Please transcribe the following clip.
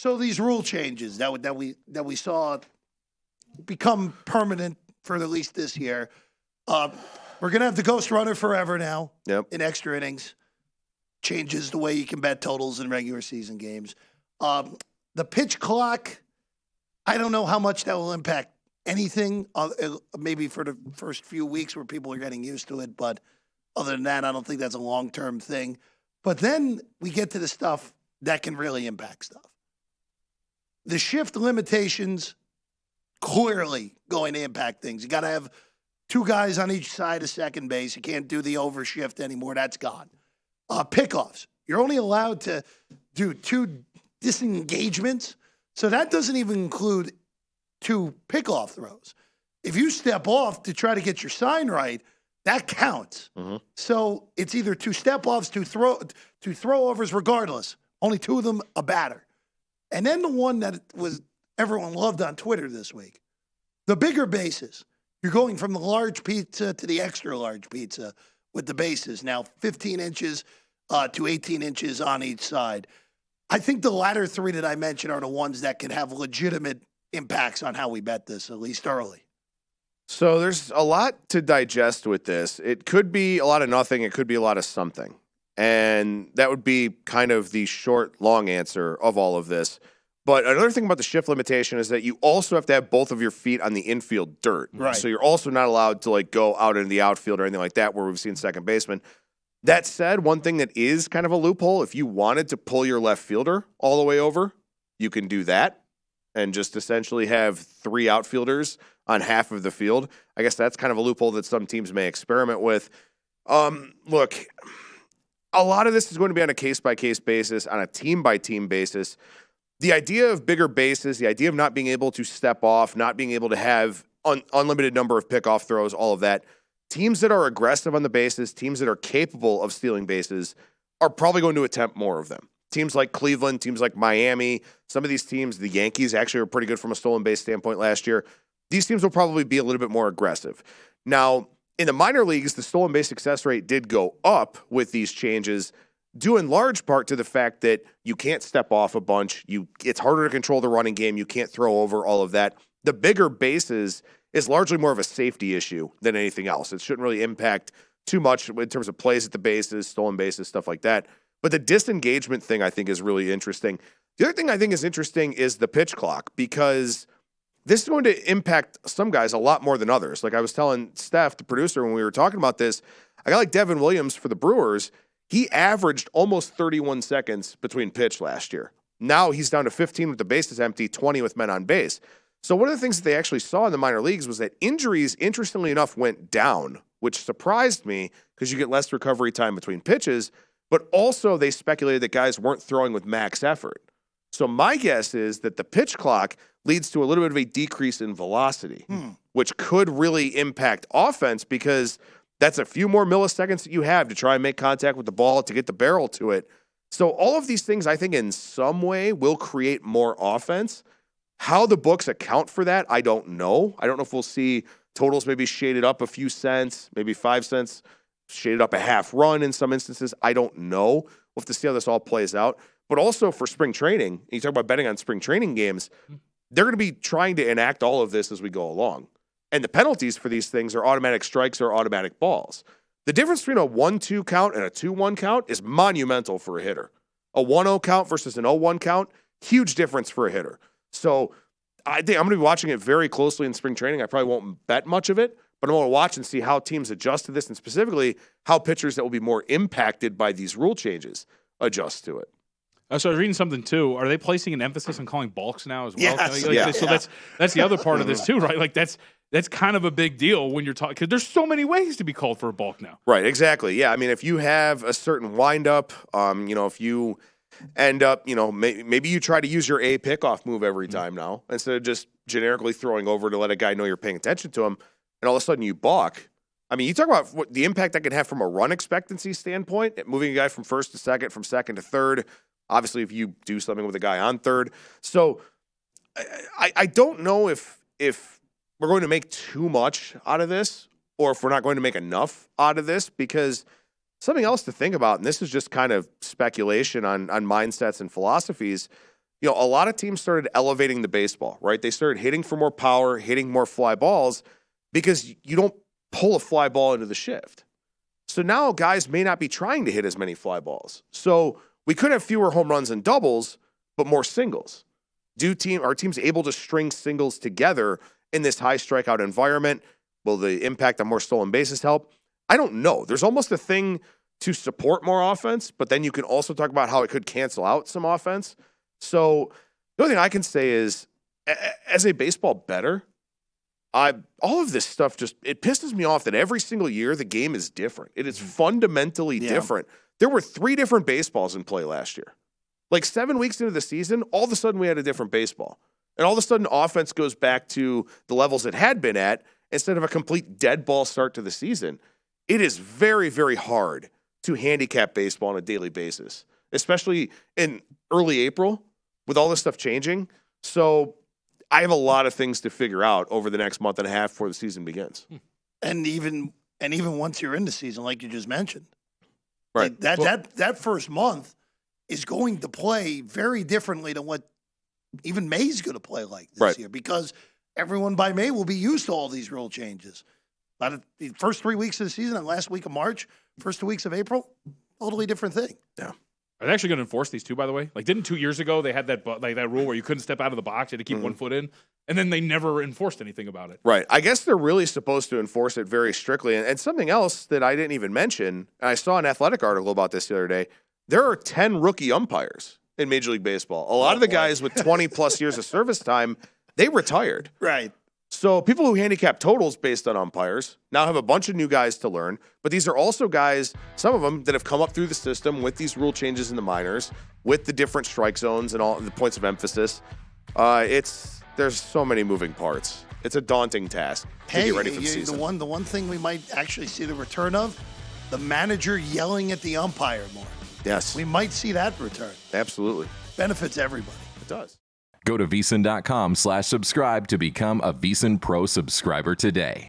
So these rule changes that we saw become permanent for at least this year. We're gonna have the ghost runner forever now. Yep. In extra innings, changes the way you can bet totals in regular season games. The pitch clock, I don't know how much that will impact anything. Maybe for the first few weeks where people are getting used to it, but other than that, I don't think that's a long-term thing. But then we get to the stuff that can really impact stuff. The shift limitations clearly going to impact things. You got to have 2 guys on each side of second base. You can't do the overshift anymore. That's gone. Pickoffs. You're only allowed to do 2 disengagements. So that doesn't even include 2 pickoff throws. If you step off to try to get your sign right, that counts. Mm-hmm. So it's either 2 step-offs, 2 throw-overs, regardless. Only 2 of them a batter. And then the one that everyone loved on Twitter this week, the bigger bases. You're going from the large pizza to the extra large pizza with the bases. Now 15 inches to 18 inches on each side. I think the latter 3 that I mentioned are the ones that can have legitimate impacts on how we bet this, at least early. So there's a lot to digest with this. It could be a lot of nothing. It could be a lot of something. And that would be kind of the short, long answer of all of this. But another thing about the shift limitation is that you also have to have both of your feet on the infield dirt. Right. So you're also not allowed to go out into the outfield or anything like that where we've seen second baseman. That said, one thing that is kind of a loophole, if you wanted to pull your left fielder all the way over, you can do that and just essentially have 3 outfielders on half of the field. I guess that's kind of a loophole that some teams may experiment with. Look, a lot of this is going to be on a case-by-case basis, on a team-by-team basis. The idea of bigger bases, the idea of not being able to step off, not being able to have unlimited number of pickoff throws, all of that, teams that are aggressive on the bases, teams that are capable of stealing bases are probably going to attempt more of them. Teams like Cleveland, teams like Miami, some of these teams, the Yankees actually were pretty good from a stolen base standpoint last year. These teams will probably be a little bit more aggressive. Now, in the minor leagues, the stolen base success rate did go up with these changes, due in large part to the fact that you can't step off a bunch. It's harder to control the running game. You can't throw over, all of that. The bigger bases is largely more of a safety issue than anything else. It shouldn't really impact too much in terms of plays at the bases, stolen bases, stuff like that. But the disengagement thing I think is really interesting. The other thing I think is interesting is the pitch clock, because this is going to impact some guys a lot more than others. Like I was telling Steph, the producer, when we were talking about this, a guy like Devin Williams for the Brewers, he averaged almost 31 seconds between pitch last year. Now he's down to 15 with the bases empty, 20 with men on base. So one of the things that they actually saw in the minor leagues was that injuries, interestingly enough, went down, which surprised me because you get less recovery time between pitches, but also they speculated that guys weren't throwing with max effort. So my guess is that the pitch clock leads to a little bit of a decrease in velocity, which could really impact offense because that's a few more milliseconds that you have to try and make contact with the ball to get the barrel to it. So all of these things, I think, in some way will create more offense. How the books account for that, I don't know. I don't know if we'll see totals maybe shaded up a few cents, maybe 5 cents, shaded up a half run in some instances. I don't know. We'll have to see how this all plays out. But also for spring training, you talk about betting on spring training games, they're going to be trying to enact all of this as we go along. And the penalties for these things are automatic strikes or automatic balls. The difference between a 1-2 count and a 2-1 count is monumental for a hitter. A 1-0 count versus an 0-1 count, huge difference for a hitter. So I think I'm going to be watching it very closely in spring training. I probably won't bet much of it, but I'm going to watch and see how teams adjust to this, and specifically how pitchers that will be more impacted by these rule changes adjust to it. So I was reading something too. Are they placing an emphasis on calling balks now as well? Yes. So that's the other part of this too, right? Like that's kind of a big deal when you're talking, because there's so many ways to be called for a balk now. Right, exactly. Yeah, I mean, if you have a certain windup, if you end up, maybe you try to use your A pickoff move every time now instead of just generically throwing over to let a guy know you're paying attention to him, and all of a sudden you balk. I mean, you talk about what the impact that can have from a run expectancy standpoint, moving a guy from first to second, from second to third. Obviously, if you do something with a guy on third. So I don't know if we're going to make too much out of this or if we're not going to make enough out of this, because something else to think about, and this is just kind of speculation on mindsets and philosophies, you know, a lot of teams started elevating the baseball, right? They started hitting for more power, hitting more fly balls, because you don't pull a fly ball into the shift. So now guys may not be trying to hit as many fly balls. So we could have fewer home runs and doubles, but more singles. Are teams able to string singles together in this high strikeout environment? Will the impact on more stolen bases help? I don't know. There's almost a thing to support more offense, but then you can also talk about how it could cancel out some offense. So the only thing I can say is, as a baseball bettor, all of this stuff it pisses me off that every single year the game is different. It is fundamentally different. There were 3 different baseballs in play last year. Like 7 weeks into the season, all of a sudden we had a different baseball. And all of a sudden offense goes back to the levels it had been at instead of a complete dead ball start to the season. It is very, very hard to handicap baseball on a daily basis, especially in early April with all this stuff changing. So I have a lot of things to figure out over the next month and a half before the season begins. And even once you're in the season, like you just mentioned, right? Like that first month is going to play very differently than what even May's going to play like this year, because everyone by May will be used to all these rule changes. But the first 3 weeks of the season and last week of March, first 2 weeks of April, totally different thing. Yeah. Are they actually going to enforce these too, by the way? Like, didn't 2 years ago they had that rule where you couldn't step out of the box, you had to keep 1 foot in, and then they never enforced anything about it? Right. I guess they're really supposed to enforce it very strictly. And something else that I didn't even mention, and I saw an Athletic article about this the other day, there are 10 rookie umpires in Major League Baseball. A lot of the guys with 20-plus years of service time, they retired. Right. So people who handicap totals based on umpires now have a bunch of new guys to learn, but these are also guys, some of them that have come up through the system with these rule changes in the minors, with the different strike zones and all the points of emphasis. There's so many moving parts. It's a daunting task to get ready for the season. The one thing we might actually see the return of, the manager yelling at the umpire more. Yes. We might see that return. Absolutely. Benefits everybody. It does. Go to VSiN.com/subscribe to become a VSiN Pro subscriber today.